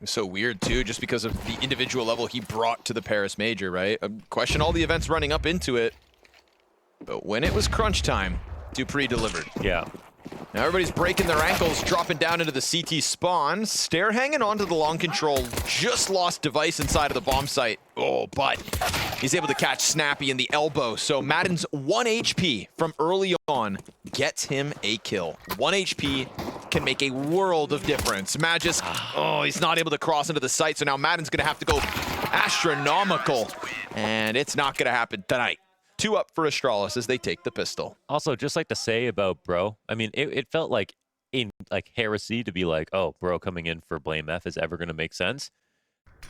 was so weird too, just because of the individual level he brought to the Paris Major, right? Question all the events running up into it, but when it was crunch time, Dupree delivered. Yeah. Now everybody's breaking their ankles, dropping down into the CT spawn. Stair hanging onto the long control, just lost device inside of the bomb site. Oh, but he's able to catch Snappy in the elbow. So Madden's 1 HP from early on gets him a kill. 1 HP can make a world of difference. Magis, oh, he's not able to cross into the site, so now Madden's gonna have to go astronomical. And it's not gonna happen tonight. 2 up for Astralis as they take the pistol. Also, just like to say about Bro, I mean, it felt like heresy to be like, oh, Bro coming in for Blame F is ever going to make sense.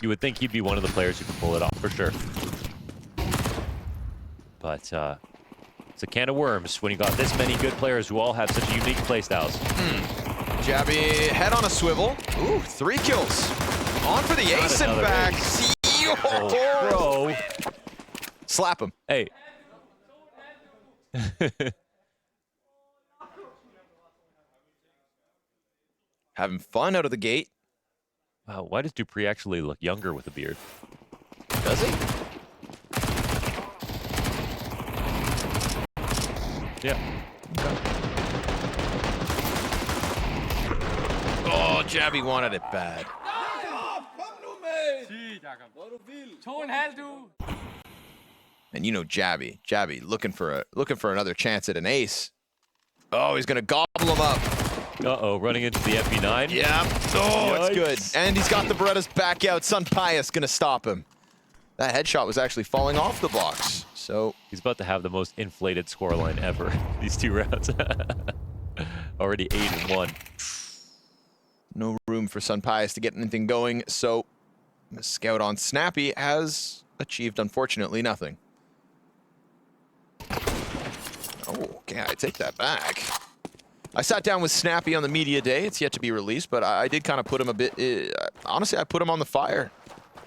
You would think he'd be one of the players who could pull it off for sure. But it's a can of worms when you got this many good players who all have such unique playstyles. Jabby, head on a swivel. Ooh, 3 kills. On for the ace and back. Oh, Bro. Slap him. Hey. Having fun out of the gate. Wow, why does Dupree actually look younger with a beard? Does he? Yeah. Okay. Oh, Jabby wanted it bad. And you know Jabby looking for another chance at an ace. Oh, he's gonna gobble him up. Uh-oh, running into the FP9. Yeah. Oh, Yikes. it's good. And he's got the Berettas back out. Sun Pius gonna stop him. That headshot was actually falling off the box. So he's about to have the most inflated scoreline ever these 2 rounds. Already 8-1. No room for Sun Pius to get anything going. So the scout on Snappy has achieved, unfortunately, nothing. Oh, okay, I take that back. I sat down with Snappy on the media day. It's yet to be released, but I did kind of put him a bit... honestly, I put him on the fire.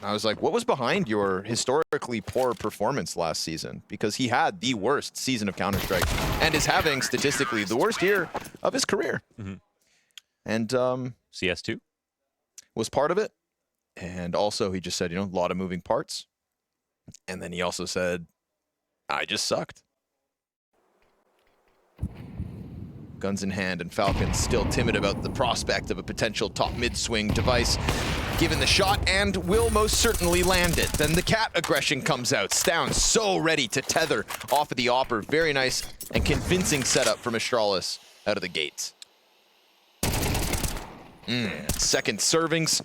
I was like, what was behind your historically poor performance last season? Because he had the worst season of Counter-Strike and is having, statistically, the worst year of his career. Mm-hmm. And CS2 was part of it. And also, he just said, a lot of moving parts. And then he also said, I just sucked. Guns in hand, and Falcons still timid about the prospect of a potential top mid-swing device. Given the shot, and will most certainly land it. Then the cat aggression comes out. Stown so ready to tether off of the Opper. Very nice and convincing setup from Astralis out of the gates. Second servings.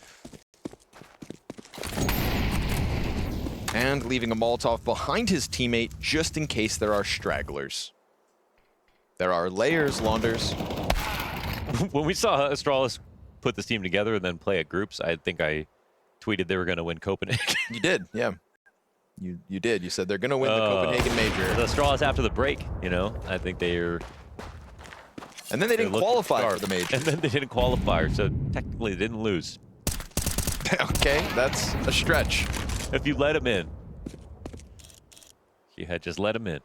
And leaving a Molotov behind his teammate just in case there are stragglers. There are layers, Launders. When we saw Astralis put this team together and then play at groups, I think I tweeted they were going to win Copenhagen. You did, yeah. You did. You said they're going to win the Copenhagen Major. The Astralis after the break, I think they're... And then they didn't qualify for the Major. And then they didn't qualify, so technically they didn't lose. Okay, that's a stretch. If you let him in. You had just let him in.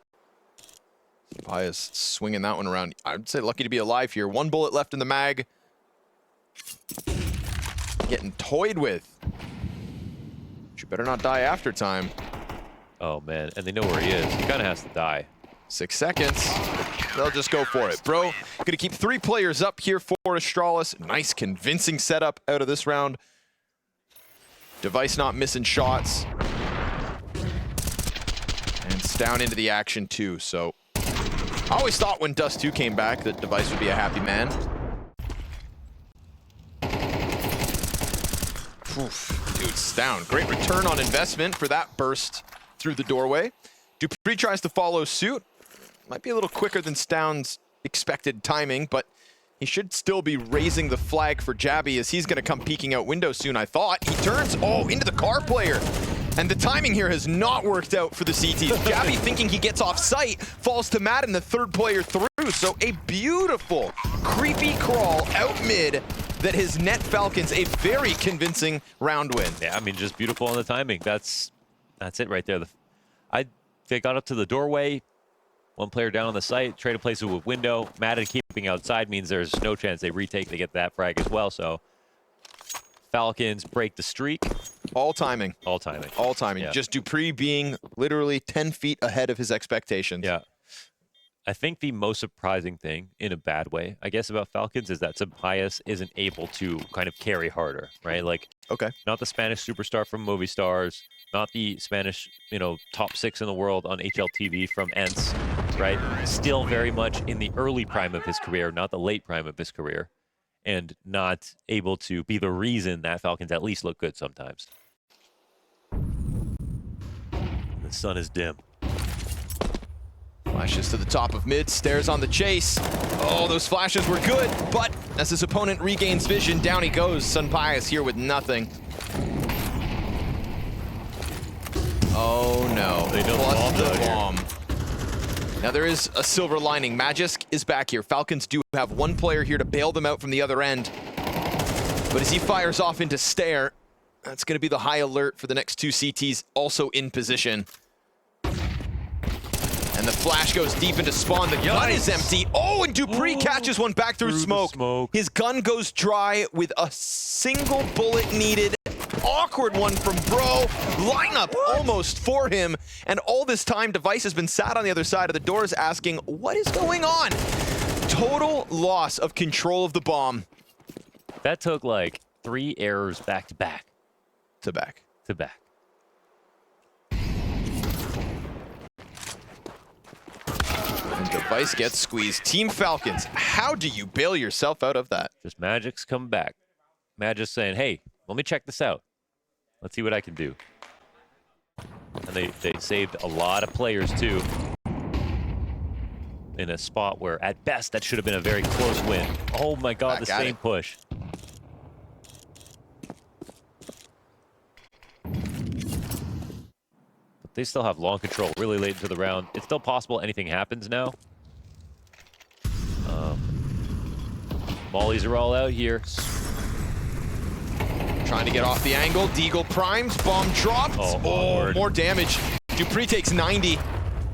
Pius swinging that one around. I'd say lucky to be alive here. 1 bullet left in the mag. Getting toyed with. But you better not die after time. Oh, man. And they know where he is. He kind of has to die. 6 seconds. They'll just go for it. Bro, gonna keep 3 players up here for Astralis. Nice, convincing setup out of this round. Device not missing shots. And it's down into the action, too. So I always thought when Dust 2 came back that Device would be a happy man. Oof, dude, Stown. Great return on investment for that burst through the doorway. Dupree tries to follow suit. Might be a little quicker than Stown's expected timing, but he should still be raising the flag for Jabby as he's going to come peeking out window soon, I thought. He turns, into the car player. And the timing here has not worked out for the CTs. Jabby thinking he gets off site, falls to Madden, the 3rd player through. So a beautiful, creepy crawl out mid that has net Falcons a very convincing round win. Yeah, I mean, just beautiful on the timing. That's it right there. They got up to the doorway. 1 player down on the site, traded places with window. Madden keeping outside means there's no chance they retake. They get that frag as well. So Falcons break the streak. All timing. All timing. All timing. Yeah. Just Dupree being literally 10 feet ahead of his expectations. Yeah. I think the most surprising thing, in a bad way, I guess, about Falcons is that Sampaio isn't able to kind of carry harder, right? Like, okay, not the Spanish superstar from Movie Stars, not the Spanish, top 6 in the world on HLTV from ENCE, right? Still very much in the early prime of his career, not the late prime of his career, and not able to be the reason that Falcons at least look good sometimes. The sun is dim. Flashes to the top of mid, stares on the chase. Oh, those flashes were good, but as his opponent regains vision, down he goes. Sampaio here with nothing. Oh no, They know plus the the bomb. Now there is a silver lining. Magisk is back here. Falcons do have one player here to bail them out from the other end. But as he fires off into stare, that's going to be the high alert for the next two CTs also in position. And the flash goes deep into spawn. The gun is empty. Oh, and Dupree catches one back through smoke. His gun goes dry with a single bullet needed. Awkward one from Bro. Lineup almost for him. And all this time, Device has been sat on the other side of the doors asking, what is going on? Total loss of control of the bomb. That took like 3 errors back to back. To back. To back. And Device gets squeezed. Team Falcons, how do you bail yourself out of that? Just Magic's come back. Magic's saying, hey, let me check this out. Let's see what I can do. And they saved a lot of players, too. In a spot where, at best, that should have been a very close win. Oh, my God, the same push. But they still have long control really late into the round. It's still possible anything happens now. Mollies are all out here. Trying to get off the angle. Deagle primes. Bomb dropped. Oh, more damage. Dupree takes 90.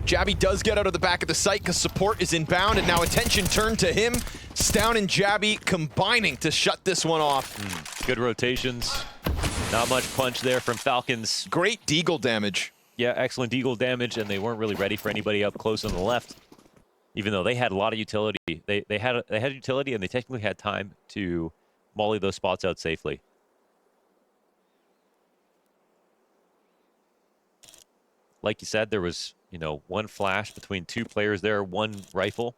Jabby does get out of the back of the site because support is inbound, and now attention turned to him. Stown and Jabby combining to shut this one off. Good rotations. Not much punch there from Falcons. Great Deagle damage. Yeah, excellent Deagle damage, and they weren't really ready for anybody up close on the left. Even though they had a lot of utility. They had utility, and they technically had time to molly those spots out safely. Like you said, there was, one flash between 2 players there, 1 rifle.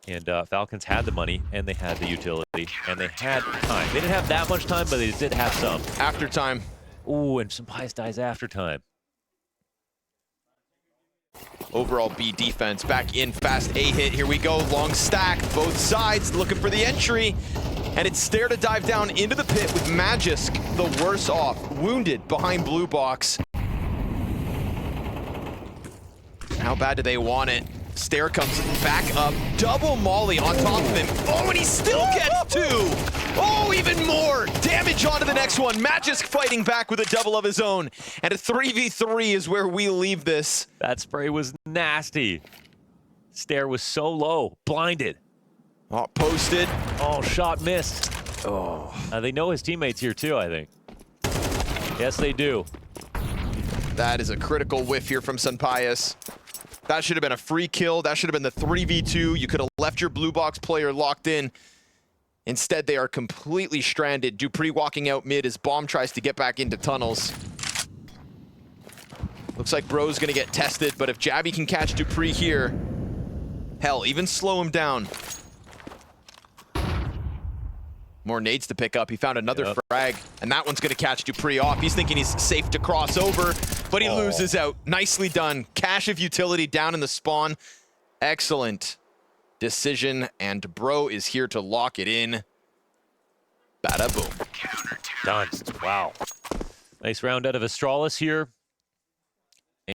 And Falcons had the money, and they had the utility, and they had time. They didn't have that much time, but they did have some. After time. Ooh, and Sampaio dies after time. Overall B defense back in, fast A hit. Here we go, long stack, both sides looking for the entry. And it's Stare to dive down into the pit with Magisk the worse off, wounded behind blue box. How bad do they want it? Stare comes back up, double molly on top of him. Oh, and he still gets 2. Oh, even more damage onto the next one. Magisk fighting back with a double of his own. And a 3v3 is where we leave this. That spray was nasty. Stare was so low, blinded. Oh, posted. Oh, shot missed. Oh. They know his teammates here too, I think. Yes, they do. That is a critical whiff here from Sampaio. That should have been a free kill. That should have been the 3v2. You could have left your blue box player locked in. Instead, they are completely stranded. Dupree walking out mid as Bomb tries to get back into tunnels. Looks like Bro's gonna get tested, but if Jabby can catch Dupree here, hell, even slow him down. More nades to pick up. He found another frag, and that one's gonna catch Dupree off. He's thinking he's safe to cross over, but he loses out. Nicely done. Cache of utility down in the spawn. Excellent decision, and Bro is here to lock it in. Bada boom. Done. Wow. Nice round out of Astralis here.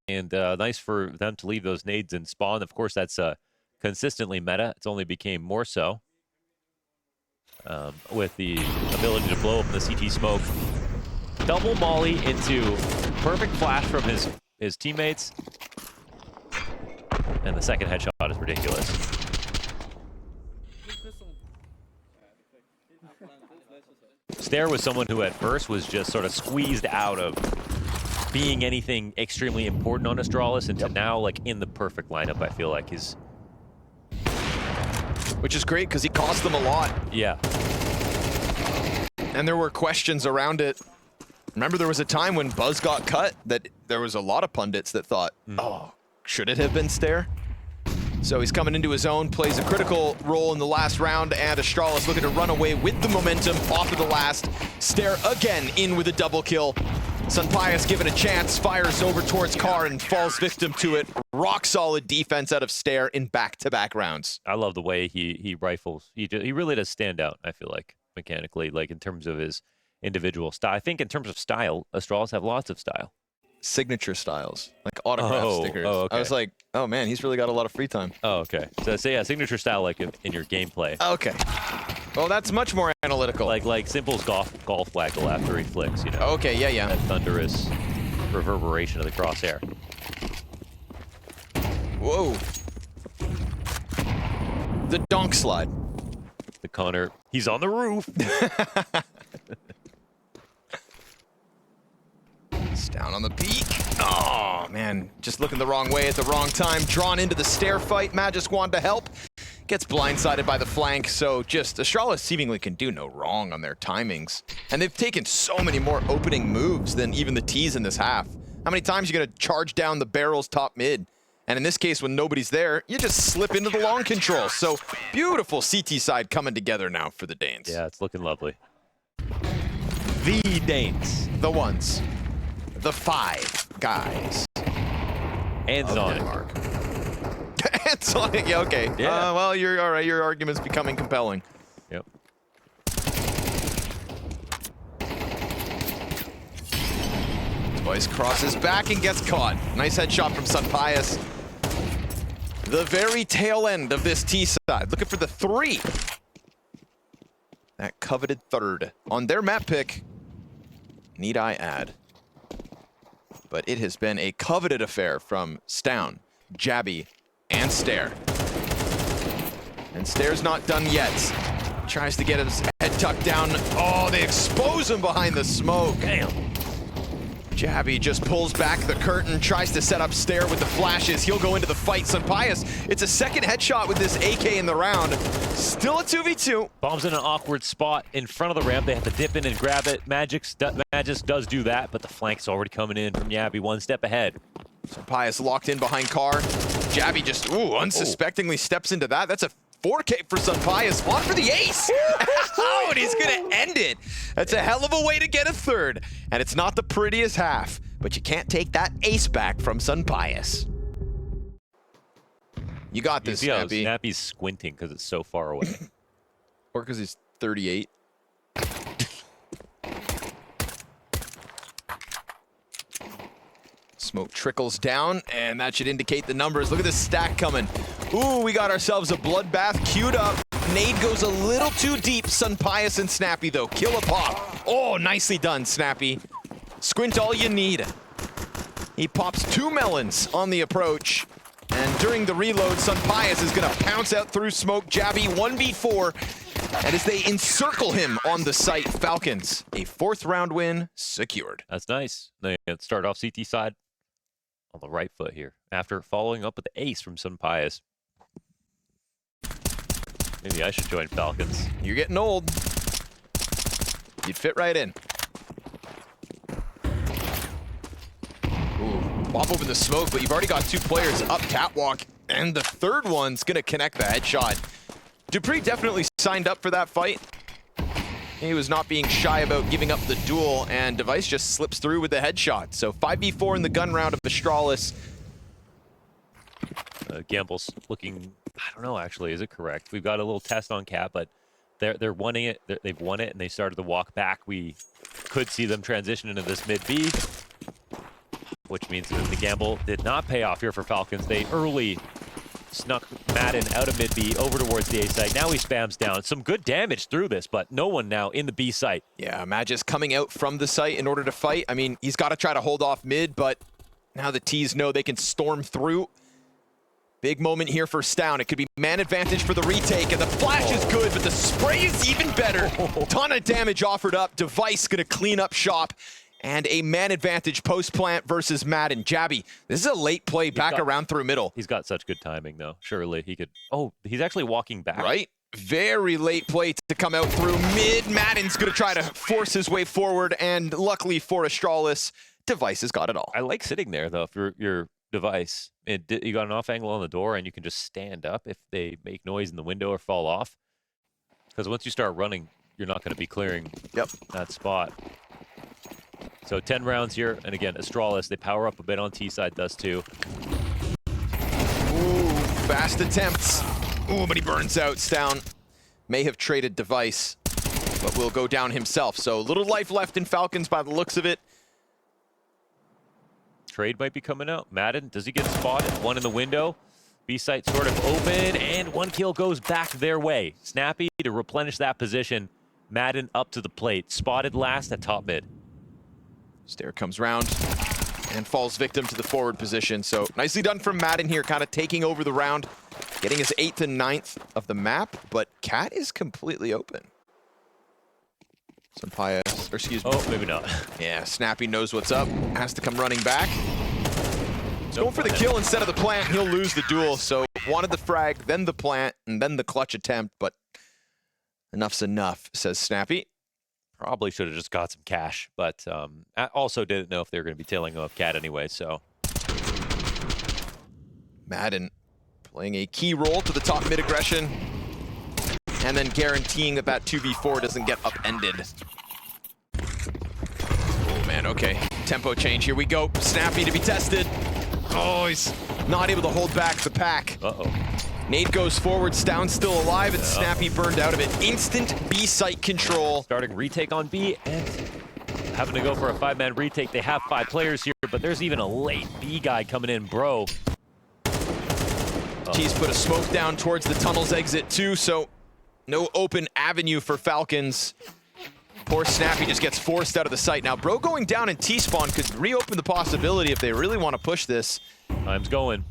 And nice for them to leave those nades in spawn. Of course, that's consistently meta. It's only became more so. With the ability to blow up the CT smoke. Double molly into perfect flash from his teammates. And the second headshot is ridiculous. Stair was someone who at first was just sort of squeezed out of being anything extremely important on Astralis, and to now like in the perfect lineup, I feel like is. Which is great because he cost them a lot. Yeah. And there were questions around it. Remember, there was a time when Buzz got cut that there was a lot of pundits that thought, oh, should it have been Stair? So he's coming into his own, plays a critical role in the last round, and Astralis looking to run away with the momentum off of the last. Stair again in with a double kill. Sunpius given a chance, fires over towards Carr and falls victim to it. Rock solid defense out of Stair in back-to-back rounds. I love the way he rifles. He really does stand out, I feel like, mechanically, like in terms of his individual style. I think in terms of style, Astralis have lots of style. Signature styles, like autograph stickers. Oh, okay. I was like, oh man, he's really got a lot of free time. Oh, okay. So yeah, signature style like in your gameplay. Okay. Well, that's much more analytical. Like Simple's golf waggle after he flicks, you know. Okay, yeah. That thunderous reverberation of the crosshair. Whoa. The donk slide. The Connor, he's on the roof. It's down on the peak. Oh, man. Just looking the wrong way at the wrong time. Drawn into the Stair fight. Magisk wanted to help. Gets blindsided by the flank. So just Astralis seemingly can do no wrong on their timings. And they've taken so many more opening moves than even the T's in this half. How many times are you going to charge down the barrels top mid? And in this case, when nobody's there, you just slip into the long control. So beautiful CT side coming together now for the Danes. Yeah, it's looking lovely. The Danes. The ones. The 5 guys. And Sonic. And Sonic, yeah, okay. Yeah. Well, you're all right. Your argument's becoming compelling. Yep. Twice crosses back and gets caught. Nice headshot from Sunpius. The very tail end of this T side. Looking for the 3. That coveted third. On their map pick, need I add. But it has been a coveted affair from Stown, Jabby, and Stair. And Stair's not done yet. Tries to get his head tucked down. Oh, they expose him behind the smoke. Damn. Jabby just pulls back the curtain, tries to set up Stair with the flashes. He'll go into the fight. Sunpius, it's a second headshot with this AK in the round. Still a 2v2. Bomb's in an awkward spot in front of the ramp. They have to dip in and grab it. Magisk does do that, but the flank's already coming in from Jabby, one step ahead. Sunpius locked in behind Carr. Jabby just, unsuspectingly steps into that. That's a 4K for Sunpius. On for the ace. Oh, and he's going to end it. That's a hell of a way to get a third. And it's not the prettiest half, but you can't take that ace back from Sunpius. You got this, Snappy. Snappy's squinting because it's so far away. Or because he's 38. Smoke trickles down, and that should indicate the numbers. Look at this stack coming. Ooh, we got ourselves a bloodbath queued up. Nade goes a little too deep. Sunpius and Snappy, though. Kill a pop. Oh, nicely done, Snappy. Squint all you need. He pops 2 melons on the approach. And during the reload, Sunpius is going to pounce out through smoke. Jabby 1v4. And as they encircle him on the site, Falcons, a 4th round win secured. That's nice. They start off CT side on the right foot here after following up with the ace from Sunpius. Maybe I should join Falcons. You're getting old. You'd fit right in. Ooh, pop open the smoke, but you've already got 2 players up catwalk, and the third one's gonna connect the headshot. Dupree definitely signed up for that fight. He was not being shy about giving up the duel, and Device just slips through with the headshot. So 5v4 in the gun round of Astralis. Gamble's looking, I don't know actually, is it correct? We've got a little test on Cat, but they're wanting it. They've won it, and they started to walk back. We could see them transition into this mid B, which means that the gamble did not pay off here for Falcons. They early snuck Madden out of mid B over towards the A site. Now he spams down. Some good damage through this, but no one now in the B site. Yeah, Magisk coming out from the site in order to fight. I mean, he's got to try to hold off mid, but now the T's know they can storm through. Big moment here for Stown. It could be man advantage for the retake, and the flash is good, but the spray is even better. Ton of damage offered up. Device gonna clean up shop. And a man advantage post-plant versus Madden. Jabby, this is a late play back around through middle. He's got such good timing, though. Surely he could... Oh, he's actually walking back. Right? Very late play to come out through mid. Madden's gonna try to force his way forward, and luckily for Astralis, Device has got it all. I like sitting there, though, for your Device. You got an off angle on the door, and you can just stand up if they make noise in the window or fall off. Because once you start running, you're not going to be clearing that spot. So 10 rounds here, and again, Astralis, they power up a bit on T side, does too. Ooh, fast attempts. Ooh, but he burns out. Stown may have traded Device, but will go down himself. So little life left in Falcons by the looks of it. Trade might be coming out. Madden, does he get spotted? One in the window. B site sort of open, and one kill goes back their way. Snappy to replenish that position. Madden up to the plate. Spotted last at top mid. Stair comes round and falls victim to the forward position. So nicely done from Madden here, kind of taking over the round, getting his 8th and 9th of the map, but Cat is completely open. Sampaya, or excuse me. Oh, maybe not. Yeah, Snappy knows what's up, has to come running back. He's going for the kill instead of the plant. He'll lose the duel, so wanted the frag, then the plant, and then the clutch attempt, but enough's enough, says Snappy. Probably should have just got some cash, but I also didn't know if they were going to be tailing off Cat anyway, so. Madden playing a key role to the top mid aggression, and then guaranteeing that that 2v4 doesn't get upended. Oh man, okay. Tempo change, here we go. Snappy to be tested. Oh, he's not able to hold back the pack. Uh-oh. Nate goes forward, Stown still alive, and Snappy burned out of it. Instant B site control. Starting retake on B, and having to go for a 5-man retake. They have 5 players here, but there's even a late B guy coming in, bro. He's put a smoke down towards the tunnel's exit too, so no open avenue for Falcons. Poor Snappy just gets forced out of the site. Now, bro going down in T-spawn could reopen the possibility if they really want to push this. Time's going.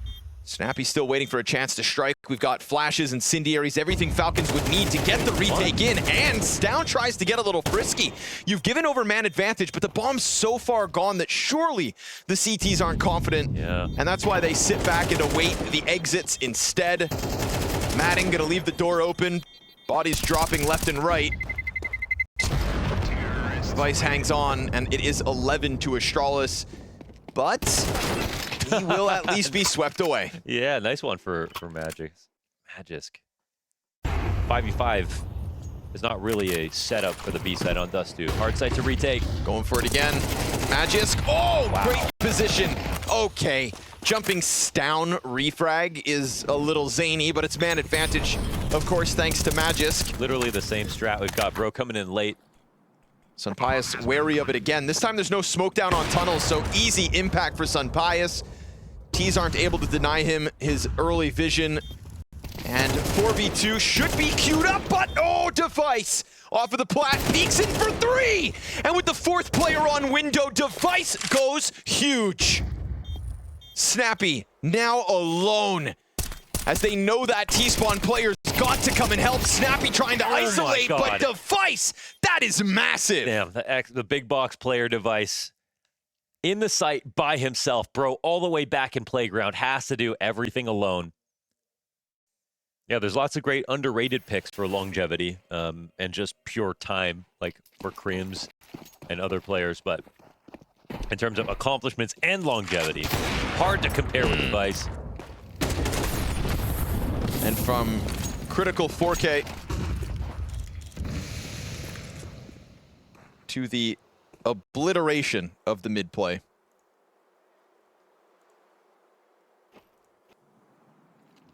Snappy's still waiting for a chance to strike. We've got flashes, incendiaries, everything Falcons would need to get the retake in, and Stown tries to get a little frisky. You've given over man advantage, but the bomb's so far gone that surely the CTs aren't confident. Yeah. And that's why they sit back and await the exits instead. Madden gonna leave the door open. Bodies dropping left and right. Device hangs on, and it is 11 to Astralis, but he will at least be swept away. Yeah, nice one for Magisk. 5v5 is not really a setup for the B side on Dust Dude. Hard site to retake. Going for it again. Magisk. Oh, wow. Great position. Okay. Jumping Stown refrag is a little zany, but it's man advantage, of course, thanks to Magisk. Literally the same strat we've got. Bro coming in late. Sunpius wary of it again. This time there's no smoke down on tunnels, so easy impact for Sunpius. T's aren't able to deny him his early vision. And 4v2 should be queued up, but oh, Device off of the plat, peeks in for 3! And with the 4th player on window, Device goes huge. Snappy now alone, as they know that T-spawn player's got to come and help. Snappy trying to isolate, but Device, that is massive. Damn, the big box player Device in the site by himself, bro, all the way back in playground, has to do everything alone. Yeah, there's lots of great underrated picks for longevity and just pure time, like for Crims and other players, but in terms of accomplishments and longevity, hard to compare with Device. And from critical 4K to the obliteration of the mid play.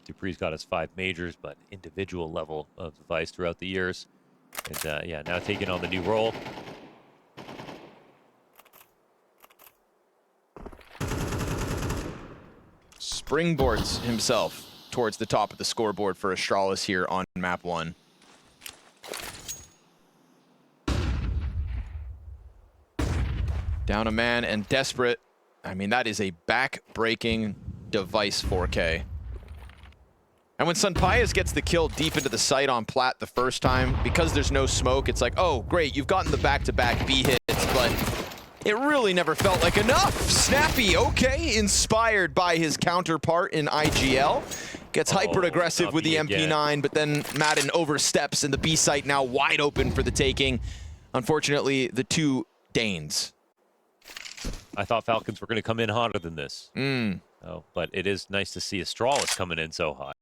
Dupree's got his 5 majors, but individual level of Device throughout the years. And yeah, now taking on the new role. Springboards himself towards the top of the scoreboard for Astralis here on map 1. Down a man and desperate. I mean, that is a back-breaking Device 4K. And when Sunpayas gets the kill deep into the site on Plat the first time, because there's no smoke, it's like, oh, great, you've gotten the back-to-back B hits, but it really never felt like enough. Snappy, okay, inspired by his counterpart in IGL. Gets hyper-aggressive with the MP9, but then Madden oversteps, and the B site now wide open for the taking. Unfortunately, the two Danes. I thought Falcons were going to come in hotter than this. Oh, but it is nice to see Astralis coming in so hot.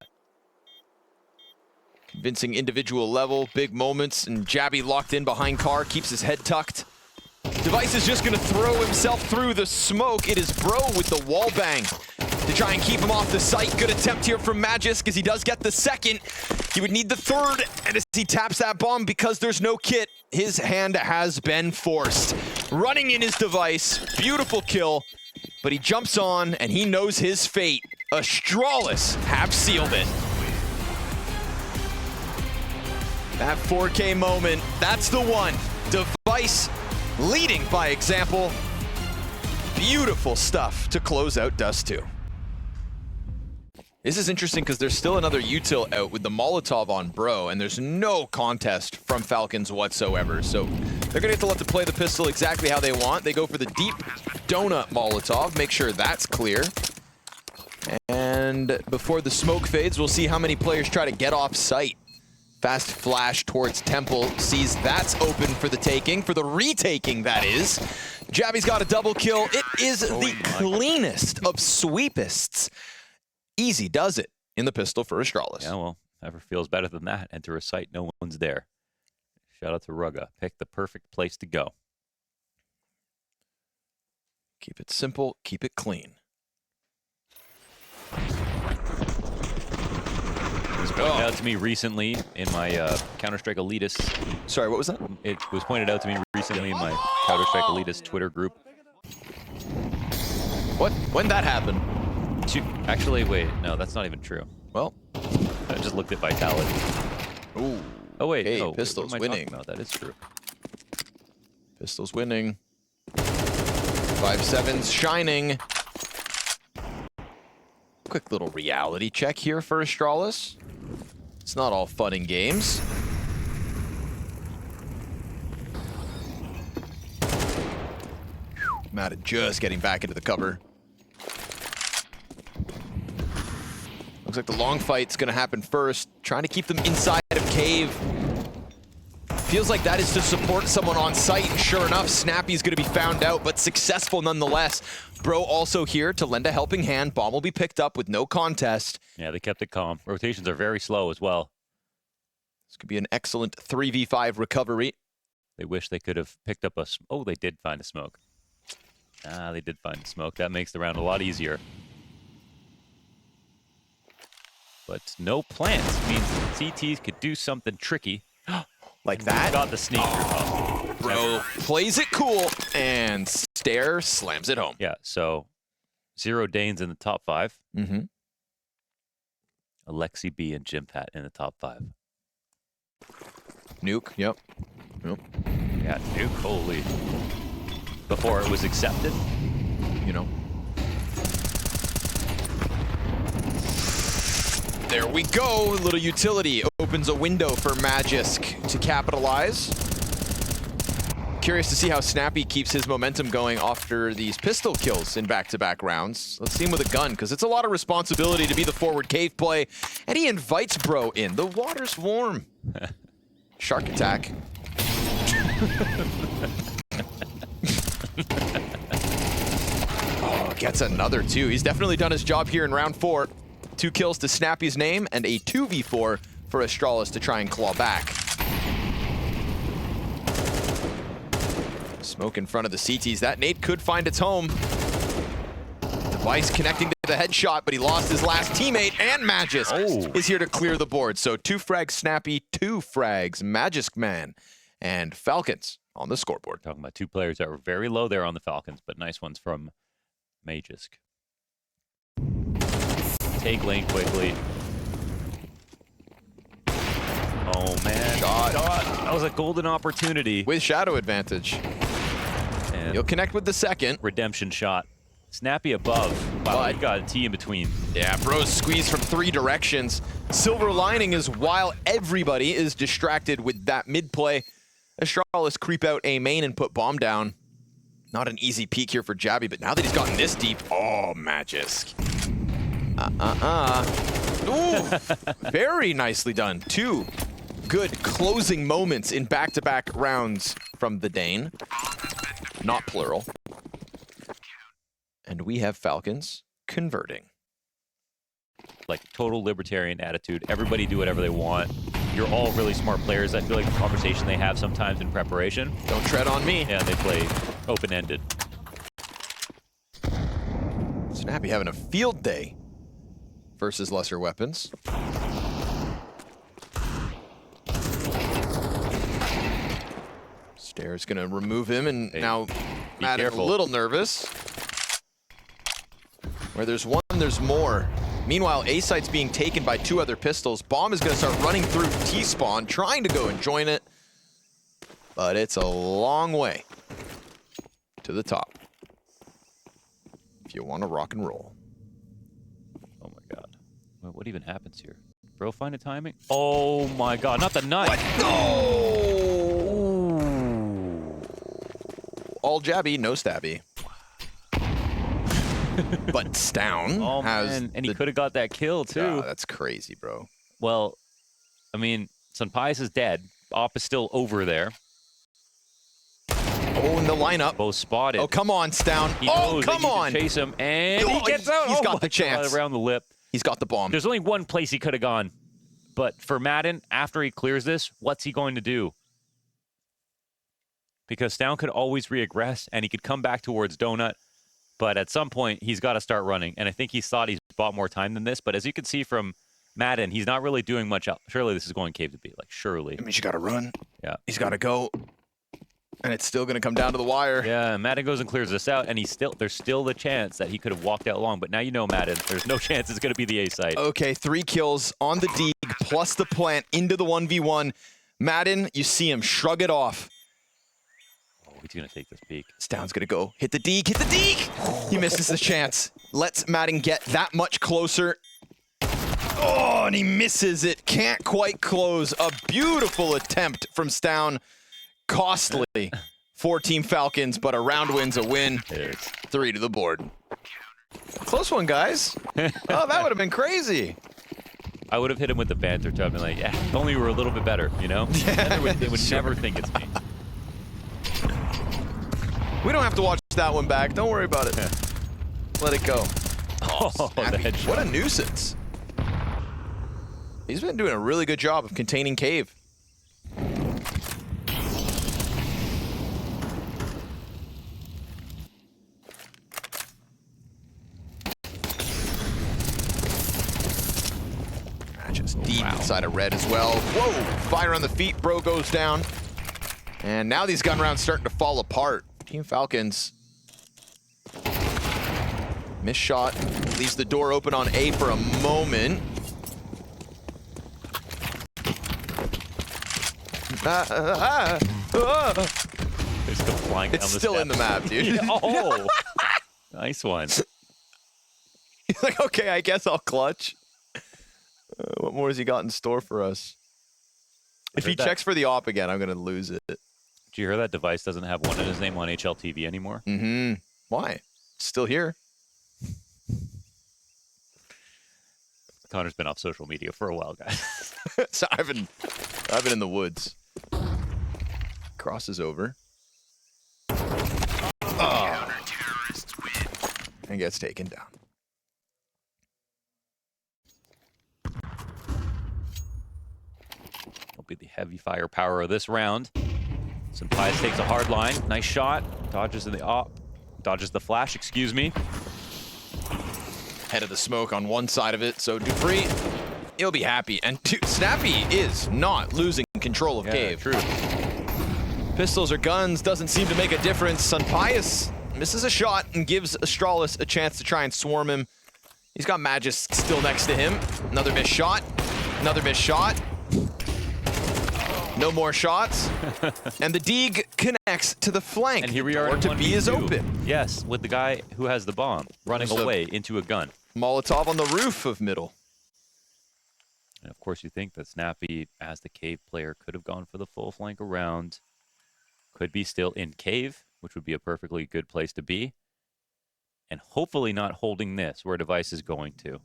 Convincing individual level, big moments, and Jabby locked in behind Carr, keeps his head tucked. Device is just going to throw himself through the smoke. It is Bro with the wall bang to try and keep him off the site. Good attempt here from Magisk as he does get the second. He would need the third, and as he taps that bomb, because there's no kit, his hand has been forced. Running in his Device, beautiful kill, but he jumps on, and he knows his fate. Astralis have sealed it. That 4K moment, that's the one. Device leading by example. Beautiful stuff to close out Dust 2. This is interesting because there's still another util out with the Molotov on Bro, and there's no contest from Falcons whatsoever. So they're gonna get to let the play the pistol exactly how they want. They go for the deep donut Molotov, make sure that's clear. And before the smoke fades, we'll see how many players try to get off site. Fast flash towards Temple, sees that's open for the taking, for the retaking, that is. Jabby's got a double kill. It is the cleanest of sweepists. Easy does it in the pistol for Astralis. Yeah, well, never feels better than that. Enter a site, no one's there. Shout out to Rugga. Pick the perfect place to go. Keep it simple, keep it clean. It was pointed out to me recently in my Counter-Strike Elitist. Sorry, what was that? It was pointed out to me recently in my Counter-Strike Elitist Twitter group. What? When that happened? Actually, wait, no, that's not even true. Well, I just looked at Vitality. ooh. Oh wait, Hey, no, Pistol's what am I winning. talking about? That is true. Pistol's winning. 5-7's shining. Quick little reality check here for Astralis. It's not all fun and games. Matt just getting back into the cover. Looks like the long fight's gonna happen first. Trying to keep them inside of cave. Feels like that is to support someone on site, and sure enough, Snappy's gonna be found out, but successful nonetheless. Bro also here to lend a helping hand. Bomb will be picked up with no contest. Yeah, they kept it calm. Rotations are very slow as well. This could be an excellent 3v5 recovery. They wish they could have picked up a... Oh, they did find a smoke. Ah, they did find a smoke. That makes the round a lot easier. But no plants means CTs could do something tricky. Like that? Got the sneak. Bro plays it cool, and Stare slams it home. Yeah, so 0 Danes in the top 5. Mm-hmm. Alexi B and Jim Pat in the top 5. Nuke, yep. Yeah, Nuke, holy. Before it was accepted. You know. There we go. A little utility opens a window for Magisk to capitalize. Curious to see how Snappy keeps his momentum going after these pistol kills in back-to-back rounds. Let's see him with a gun, because it's a lot of responsibility to be the forward cave play. And he invites Bro in. The water's warm. Shark attack. Oh, gets another 2. He's definitely done his job here in round 4. 2 kills to Snappy's name and a 2v4 for Astralis to try and claw back. Smoke in front of the CTs. That nade could find its home. Device connecting to the headshot, but he lost his last teammate, and Magisk is here to clear the board. So 2 frags Snappy, 2 frags Magisk Man, and Falcons on the scoreboard. Talking about 2 players that were very low there on the Falcons, but nice ones from Magisk. Take lane quickly. Oh man, Shot. That was a golden opportunity. With shadow advantage. And He'll connect with the second. redemption shot. Snappy above. Wow, he got a T in between. Yeah, bros squeeze from 3 directions. Silver lining is while everybody is distracted with that mid play, Astralis creep out A main and put bomb down. Not an easy peek here for Jabby, but now that he's gotten this deep, oh, Magisk. Ooh, very nicely done. 2 good closing moments in back-to-back rounds from the Dane. Not plural. And we have Falcons converting. Like total libertarian attitude. Everybody do whatever they want. You're all really smart players. I feel like the conversation they have sometimes in preparation. Don't tread on me. Yeah, they play open-ended. Snappy having a field day versus lesser weapons. Stair's gonna remove him, and now Matt is a little nervous. Where there's one, there's more. Meanwhile, A site's being taken by 2 other pistols. Bomb is gonna start running through T-spawn, trying to go and join it. But it's a long way to the top if you want to rock and roll. Oh my god. What even happens here? Bro, find a timing? Oh my god, not the knife! What? No! All jabby, no stabby. But Stown has... Man. And he could have got that kill, too. Oh, that's crazy, bro. Well, I mean, Sunpius is dead. Op is still over there. Oh, in the lineup. Both spotted. Oh, come on, Stown. He Oh, knows come that you on. can chase him, and he gets out. He's oh got my the chance. God, around the lip. He's got the bomb. There's only one place he could have gone. But for Madden, after he clears this, what's he going to do? Because Stown could always reaggress, and he could come back towards Donut. But at some point, he's got to start running. And I think he's thought he's bought more time than this. But as you can see from Madden, he's not really doing much else. Surely this is going cave to B. Like, surely. That means you got to run. Yeah. He's got to go. And it's still going to come down to the wire. Yeah, Madden goes and clears this out. And there's still the chance that he could have walked out long. But now you know, Madden, there's no chance it's going to be the A site. Okay, 3 kills on the Deeg, plus the plant into the 1v1. Madden, you see him shrug it off. He's going to take this peek. Stown's going to go. Hit the Deeg, hit the Deeg! He misses the chance. Lets Madden get that much closer. Oh, and he misses it. Can't quite close. A beautiful attempt from Stown. Costly for Team Falcons, but a round win's a win. 3 to the board. Close one, guys. Oh, that would have been crazy. I would have hit him with the banter too. I've been like, yeah, if only we were a little bit better, you know? Yeah, they would never think it's me. We don't have to watch that one back. Don't worry about it. Let it go. Oh, the headshot. What a nuisance. He's been doing a really good job of containing Cave. Just deep inside of red as well. Whoa! Fire on the feet. Bro goes down. And now these gun rounds starting to fall apart. Team Falcons. Missed shot. Leaves the door open on A for a moment. They're still flying down It's the still steps. in the map, dude. Oh! Nice one. He's like, okay, I guess I'll clutch. What more has he got in store for us? If he checks for the op again, I'm going to lose it. Did you hear that Device doesn't have one in his name on HLTV anymore? Mm-hmm. Why? It's still here. Connor's been off social media for a while, guys. So I've been in the woods. Crosses over. Oh. And gets taken down. Will be the heavy firepower of this round. Sunpius takes a hard line. Nice shot. Dodges in the op. Dodges the flash, excuse me. Head of the smoke on one side of it, so Dupree, he'll be happy. And Snappy is not losing control of Cave. True. Pistols or guns doesn't seem to make a difference. Sunpius misses a shot and gives Astralis a chance to try and swarm him. He's got Magisk still next to him. Another missed shot. Another missed shot. No more shots. And the Deeg connects to the flank. And here we are. Door to B is 1v2. open. Yes, with the guy who has the bomb running There's away into a gun. Molotov on the roof of middle. And of course, you think that Snappy, as the cave player, could have gone for the full flank around. Could be still in cave, which would be a perfectly good place to be. And hopefully not holding this, where Device is going to.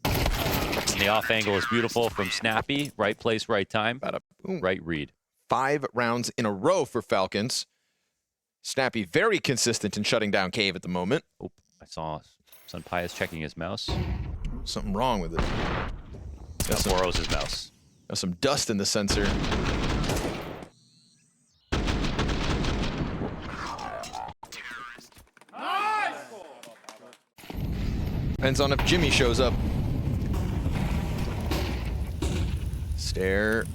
And the off angle is beautiful from Snappy. Right place, right time, right read. 5 rounds in a row for Falcons. Snappy very consistent in shutting down cave at the moment. Oh, I saw Sunpius checking his mouse. Something wrong with it. That borrows his mouse. There's some dust in the sensor. Depends on if Jimmy shows up. Stare.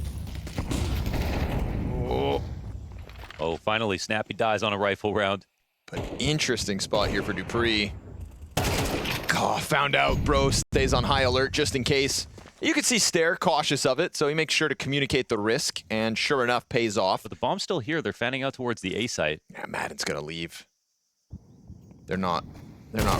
Oh, finally, Snappy dies on a rifle round. But interesting spot here for Dupree. Oh, found out, bro. Stays on high alert just in case. You can see Stare cautious of it, so he makes sure to communicate the risk, and sure enough, pays off. But the bomb's still here. They're fanning out towards the A site. Yeah, Madden's gonna leave. They're not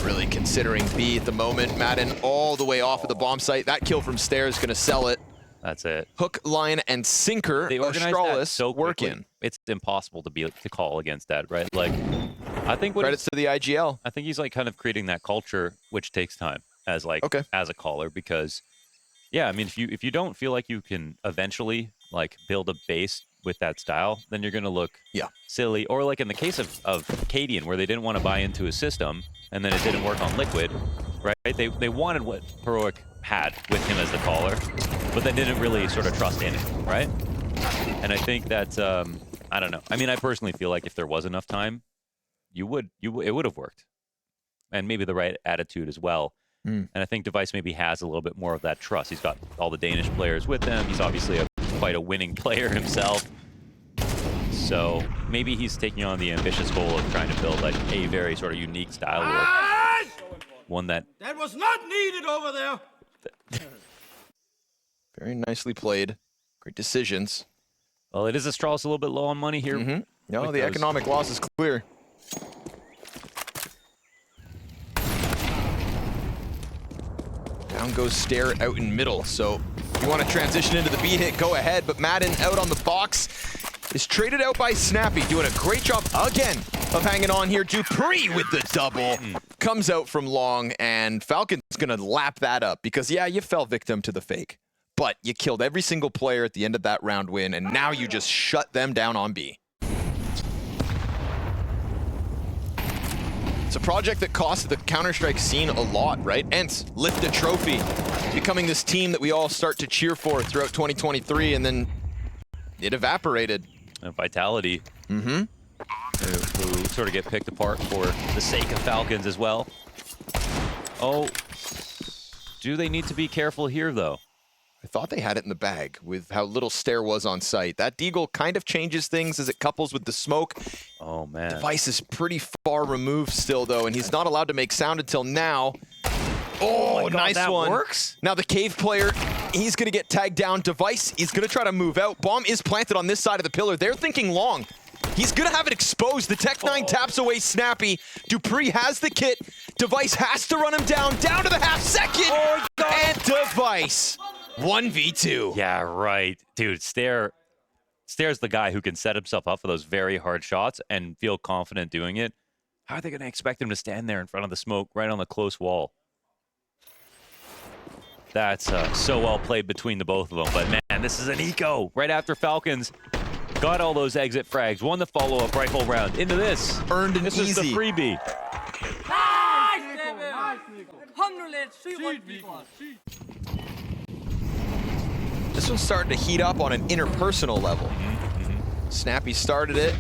really considering B at the moment. Madden all the way off of the bomb site. That kill from Stare is gonna sell it. That's it. Hook, line, and sinker. They organized that Astralis so work quickly. in. It's impossible to call against that, right? Like, I think Credits to the IGL. I think he's like kind of creating that culture, which takes time as like as a caller, because yeah, I mean, if you don't feel like you can eventually like build a base with that style, then you're gonna look silly. Or like in the case of Cadian, where they didn't want to buy into his system, and then it didn't work on Liquid, right? They wanted what Heroic had with him as the caller, but they didn't really sort of trust in it, right? And I think that I don't know. I mean, I personally feel like if there was enough time, it would have worked, and maybe the right attitude as well. And I think Device maybe has a little bit more of that trust. He's got all the Danish players with him. He's obviously quite a winning player himself. So maybe he's taking on the ambitious goal of trying to build like a very sort of unique style work. One that was not needed over there. Very nicely played. Great decisions. Well, it is Astralis a little bit low on money here. No, the economic loss is clear. Down goes Stare out in middle. So if you want to transition into the B hit, go ahead. But Madden out on the box is traded out by Snappy, doing a great job again of hanging on here. Dupree with the double. Comes out from long, and Falcon's going to lap that up because, yeah, you fell victim to the fake. But you killed every single player at the end of that round win, and now you just shut them down on B. It's a project that cost the Counter-Strike scene a lot, right? Ents, lift a trophy, becoming this team that we all start to cheer for throughout 2023, and then it evaporated. And Vitality, who sort of get picked apart for the sake of Falcons as well. Oh, do they need to be careful here, though? I thought they had it in the bag with how little Stare was on site. That Deagle kind of changes things as it couples with the smoke. Oh, man. Device is pretty far removed still, though, and he's not allowed to make sound until now. Oh, God, nice that one. Works? Now the cave player, he's going to get tagged down. Device is going to try to move out. Bomb is planted on this side of the pillar. They're thinking long. He's going to have it exposed. The Tech-9 taps away Snappy. Dupree has the kit. Device has to run him down to the half second. Oh, and Device 1v2. Yeah, right. Dude, Stare's the guy who can set himself up for those very hard shots and feel confident doing it. How are they going to expect him to stand there in front of the smoke right on the close wall? That's so well played between the both of them. But, man, this is an eco right after Falcons got all those exit frags, won the follow-up rifle round into this. Earned an This easy. is the freebie. This one's starting to heat up on an interpersonal level. Snappy started it.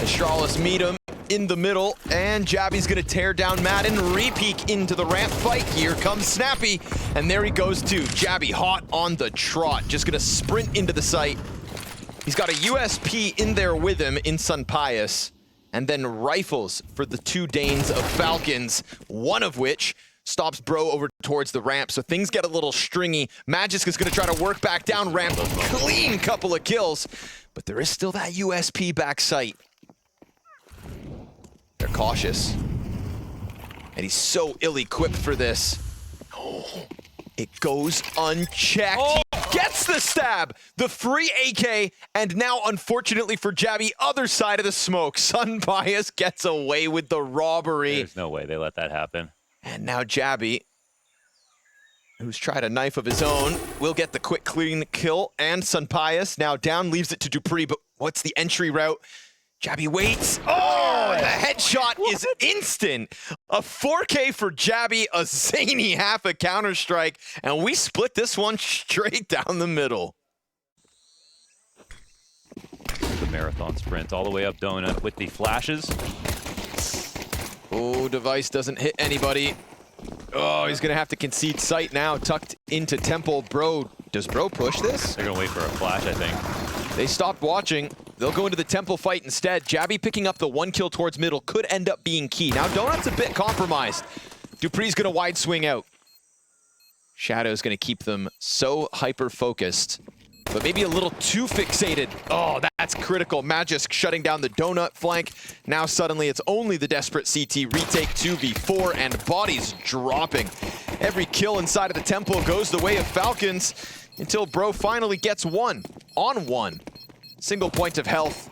Astralis meet him in the middle, and Jabby's gonna tear down Madden, re-peek into the ramp fight. Here comes Snappy, and there he goes too. Jabby hot on the trot, just gonna sprint into the site. He's got a USP in there with him in Sunpius, and then rifles for the two Danes of Falcons, one of which stops Bro over towards the ramp, so things get a little stringy. Magisk is going to try to work back down ramp. Clean couple of kills, but there is still that USP back sight. They're cautious. And he's so ill-equipped for this. Oh, it goes unchecked. Oh. He gets the stab, the free AK, and now, unfortunately for Jabby, other side of the smoke. Sunbias gets away with the robbery. There's no way they let that happen. And now Jabby, who's tried a knife of his own, will get the quick clean kill. And Sunbias now down, leaves it to Dupree, but what's the entry route? Jabby waits. Oh, the headshot is instant. A 4K for Jabby, a zany half a Counter-Strike, and we split this one straight down the middle. The marathon sprint all the way up Donut with the flashes. Oh, Device doesn't hit anybody. Oh, he's gonna have to concede sight now, tucked into Temple. Bro, does Bro push this? They're gonna wait for a flash, I think. They stopped watching. They'll go into the Temple fight instead. Jabby picking up the 1 kill towards middle could end up being key. Now, Donut's a bit compromised. Dupree's gonna wide swing out. Shadow's gonna keep them so hyper-focused, but maybe a little too fixated. Oh, that's critical. Magisk shutting down the Donut flank. Now suddenly it's only the desperate CT. Retake 2v4 and bodies dropping. Every kill inside of the Temple goes the way of Falcons until Bro finally gets one on one. Single point of health.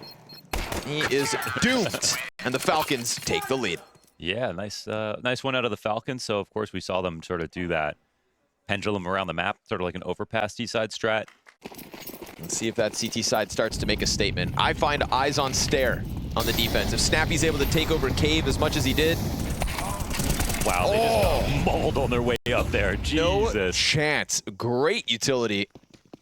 He is doomed, and the Falcons take the lead. Yeah, nice one out of the Falcons. So, of course, we saw them sort of do that pendulum around the map, sort of like an overpass T-side strat. Let's see if that CT side starts to make a statement. I find eyes on stare on the defense. If Snappy's able to take over Cave as much as he did. Wow, they just got mauled on their way up there. Jesus. No chance. Great utility.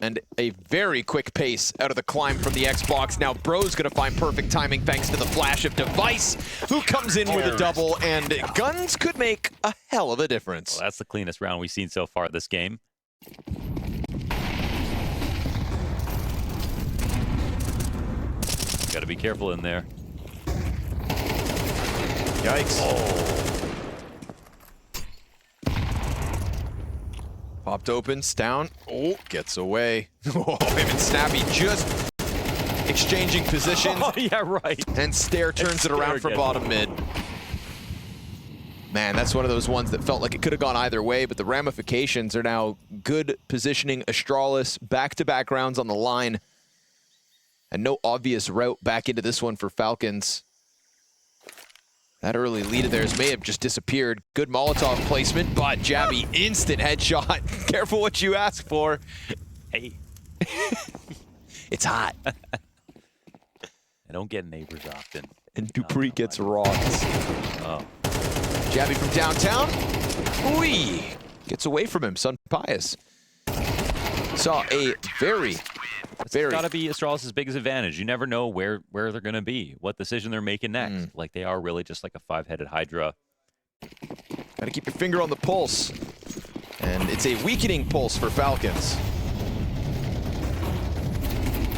And a very quick pace out of the climb from the Xbox. Now Bro's gonna find perfect timing thanks to the flash of Device, who comes in with a double, and guns could make a hell of a difference. Well, that's the cleanest round we've seen so far this game. Gotta be careful in there. Yikes. Oh. Popped open, down. Oh, gets away. Oh, him and Snappy just exchanging positions. Oh, yeah, right. And Stare turns it around for bottom mid. Man, that's one of those ones that felt like it could have gone either way, but the ramifications are now good positioning. Astralis, back-to-back rounds on the line. And no obvious route back into this one for Falcons. That early lead of theirs may have just disappeared. Good Molotov placement, but Jabby, instant headshot. Careful what you ask for. Hey. It's hot. I don't get neighbors often. And Dupree gets rocked. Oh. Jabby from downtown. Ooh, gets away from him. Sunbias saw a very It's got to be Astralis' biggest advantage. You never know where they're going to be, what decision they're making next. Like, they are really just like a five-headed Hydra. Got to keep your finger on the pulse. And it's a weakening pulse for Falcons.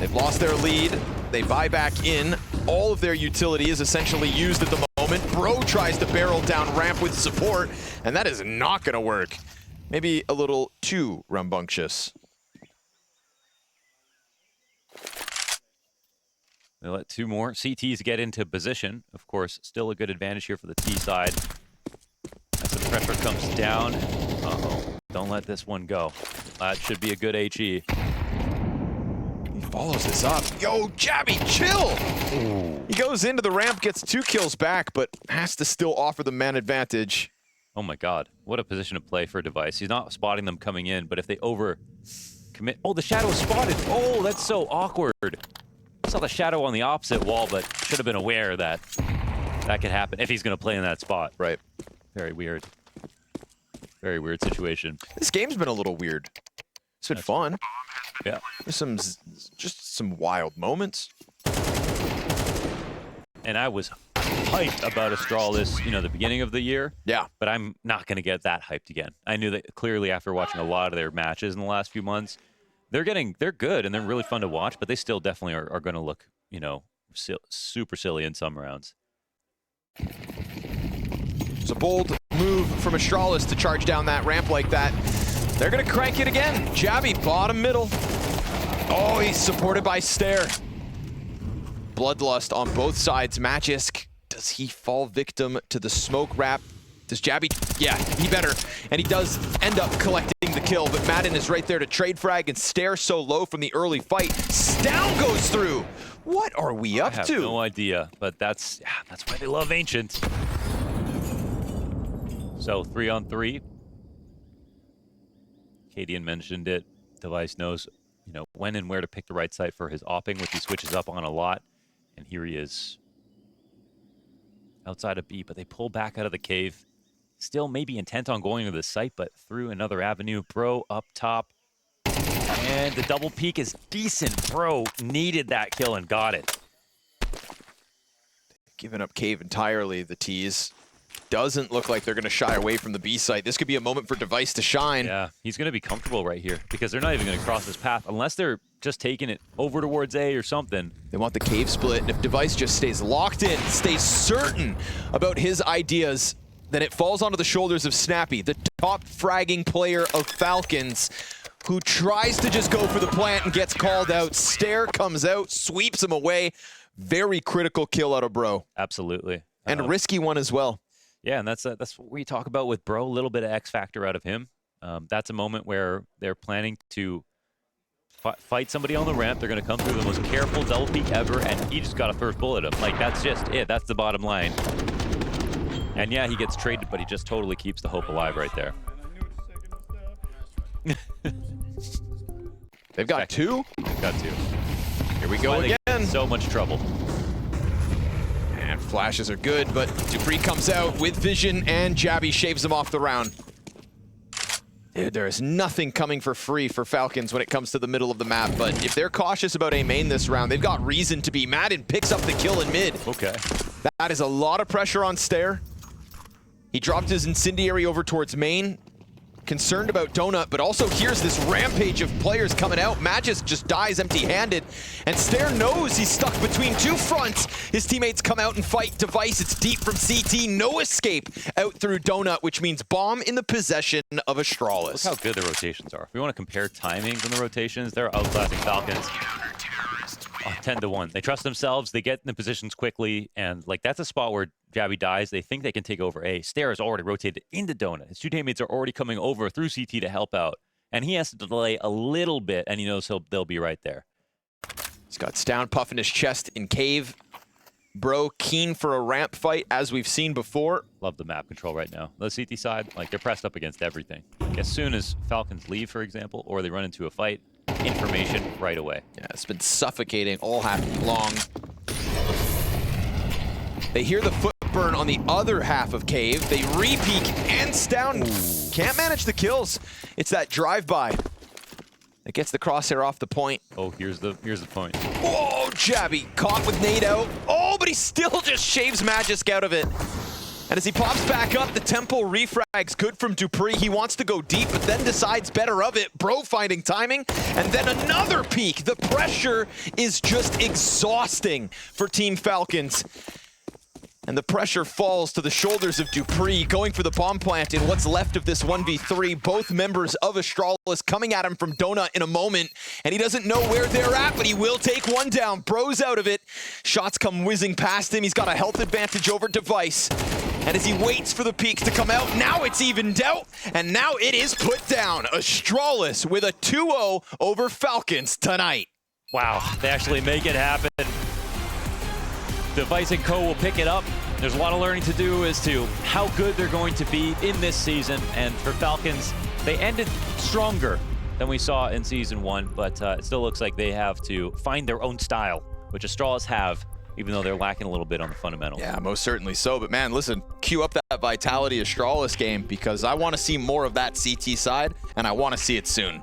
They've lost their lead. They buy back in. All of their utility is essentially used at the moment. Bro tries to barrel down ramp with support, and that is not going to work. Maybe a little too rambunctious. They let two more CTs get into position. Of course, still a good advantage here for the T side. As the pressure comes down. Uh-oh. Don't let this one go. That should be a good HE. He follows this up. Yo, Jabby, chill! Ooh. He goes into the ramp, gets 2 kills back, but has to still offer the man advantage. Oh my god. What a position to play for Device. He's not spotting them coming in, but if they over commit. Oh, the shadow is spotted. Oh, that's so awkward. I saw the shadow on the opposite wall, but should have been aware that that could happen if he's going to play in that spot. Right. Very weird. Very weird situation. This game's been a little weird. It's been fun. Yeah. There's just some wild moments. And I was hyped about Astralis, the beginning of the year. Yeah. But I'm not going to get that hyped again. I knew that clearly after watching a lot of their matches in the last few months. They're good and they're really fun to watch, but they still definitely are going to look, super silly in some rounds. a bold move from Astralis to charge down that ramp like that. They're gonna crank it again. Jabby, bottom middle. Oh, he's supported by Stare. Bloodlust on both sides. Magisk, does he fall victim to the smoke wrap? Does Jabby? Yeah, he better. And he does end up collecting the kill, but Madden is right there to trade frag, and Stare so low from the early fight. Stown goes through. What are we up to? I have no idea, but that's why they love Ancient. So 3-on-3. Cadian mentioned it. Device knows, you know, when and where to pick the right site for his opping, which he switches up on a lot. And here he is outside of B, but they pull back out of the cave. Still maybe intent on going to the site, but through another avenue. Bro up top. And the double peek is decent. Bro needed that kill and got it. Giving up cave entirely, the tease. Doesn't look like they're going to shy away from the B site. This could be a moment for Device to shine. Yeah, he's going to be comfortable right here because they're not even going to cross his path unless they're just taking it over towards A or something. They want the cave split, and if Device just stays locked in, stays certain about his ideas, then it falls onto the shoulders of Snappy, the top fragging player of Falcons, who tries to just go for the plant and gets called out. Stare comes out, sweeps him away. Very critical kill out of Bro. Absolutely. And a risky one as well. Yeah, and that's what we talk about with Bro, a little bit of X factor out of him. That's a moment where they're planning to fight somebody on the ramp. They're going to come through the most careful double peek ever, and he just got a first bullet at him. Like, that's just it. That's the bottom line. And yeah, he gets traded, but he just totally keeps the hope alive right there. They've got two? They've got two. Here we go again. So much trouble. And flashes are good, but Dupree comes out with vision, and Jabby shaves him off the round. Dude, there is nothing coming for free for Falcons when it comes to the middle of the map, but if they're cautious about A main this round, they've got reason to be. Madden picks up the kill in mid. Okay. That is a lot of pressure on Stare. He dropped his incendiary over towards main. Concerned about Donut, but also here's this rampage of players coming out. Magisk just dies empty-handed, and Stare knows he's stuck between two fronts. His teammates come out and fight. Device, it's deep from CT. No escape out through Donut, which means bomb in the possession of Astralis. Look how good the rotations are. If we want to compare timings on the rotations, they're outclassing Falcons. 10-1. They trust themselves, they get in the positions quickly, and like that's a spot where Jabby dies. They think they can take over A. Stare is already rotated into Donut. His two teammates are already coming over through CT to help out, and he has to delay a little bit, and he knows they'll be right there. He's got Stown puffing his chest in cave. Bro keen for a ramp fight, as we've seen before. Love the map control right now. The CT side, like they're pressed up against everything. Like, as soon as Falcons leave, for example, or they run into a fight, information right away. Yeah, it's been suffocating all half long. They hear the foot burn on the other half of cave. They re-peek, and Stown can't manage the kills. It's that drive-by that gets the crosshair off the point. Oh, here's the point. Oh, Jabby caught with nade out. Oh, but he still just shaves Magisk out of it. And as he pops back up, the temple refrag's good from Dupree. He wants to go deep, but then decides better of it. Bro finding timing, and then another peek. The pressure is just exhausting for Team Falcons. And the pressure falls to the shoulders of Dupree, going for the bomb plant in what's left of this 1v3. Both members of Astralis coming at him from Donut in a moment, and he doesn't know where they're at, but he will take one down. Bro's out of it. Shots come whizzing past him. He's got a health advantage over Device. And as he waits for the peak to come out, now it's evened out, and now it is put down. Astralis with a 2-0 over Falcons tonight. Wow, they actually make it happen. Device and Co will pick it up. There's a lot of learning to do as to how good they're going to be in this season. And for Falcons, they ended stronger than we saw in Season 1, but it still looks like they have to find their own style, which Astralis have, even though they're lacking a little bit on the fundamentals. Yeah, most certainly so. But man, listen, cue up that Vitality Astralis game, because I want to see more of that CT side, and I want to see it soon.